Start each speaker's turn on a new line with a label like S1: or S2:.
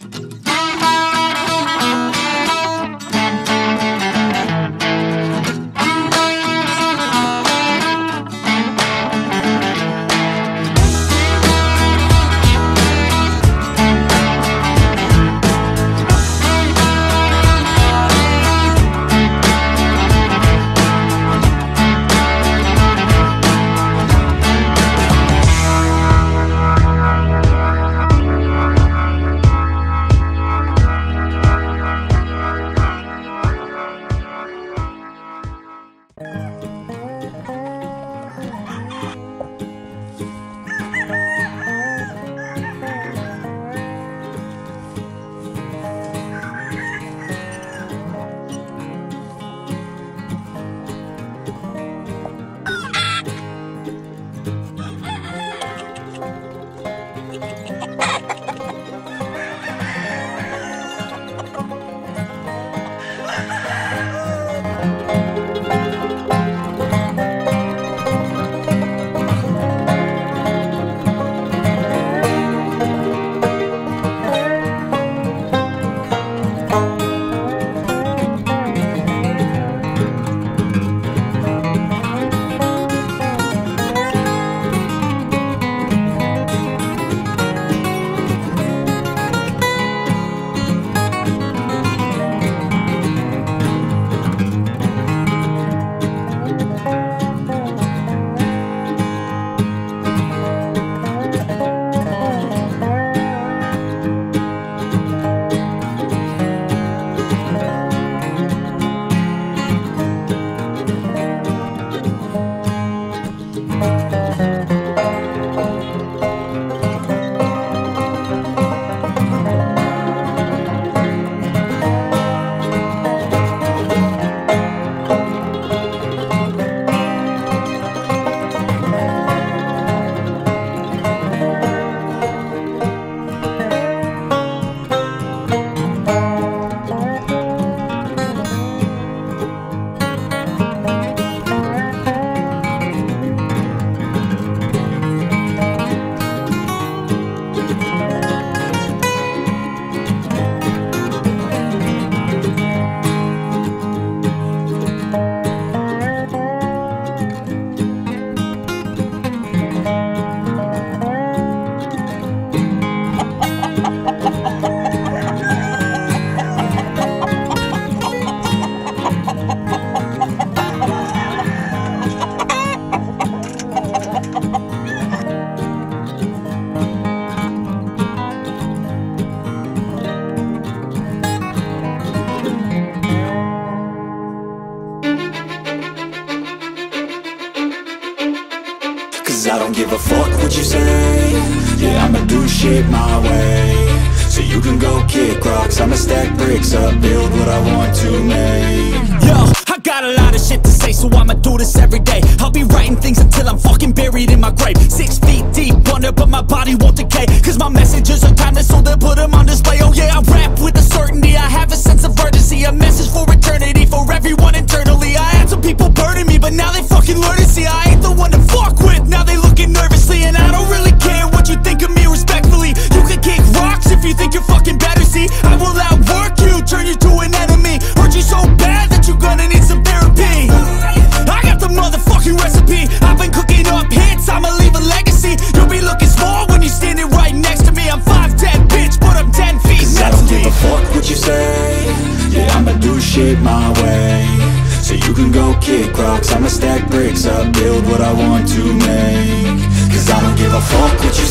S1: 'Cause I don't give a fuck what you say. Yeah, I'ma do shit my way. So you can go kick rocks, I'ma stack bricks up, build what I want to make.
S2: Yo, I got a lot of shit to say, so I'ma do this every day. I'll be writing things until I'm fucking buried in my grave. 6 feet deep under, but my body won't decay. 'Cause my messages are timeless, so they'll put them on display. Oh yeah, I rap with a certainty, I have a sense of urgency. A message for eternity, for everyone internally. I had some people burning me, but now they fucking learn to see I ain't the one to fuck with, now they looking nervously. And I don't really care what you think of me, respectfully. You can kick rocks if you think you're fucking better, see. I will outwork you, turn you to an enemy. Hurt you so bad that you're gonna need some therapy. I got the motherfucking recipe, I've been cooking up hits, I'ma leave a legacy. You'll be looking small when you're standing right next to me. I'm 5'10", bitch, but I'm 10 feet.
S1: 'Cause I don't give a fuck what you say. Yeah, I'ma do shit my way. So you can go kick rocks, I'ma stack bricks up, build what I want to make. 'Cause I don't give a fuck what you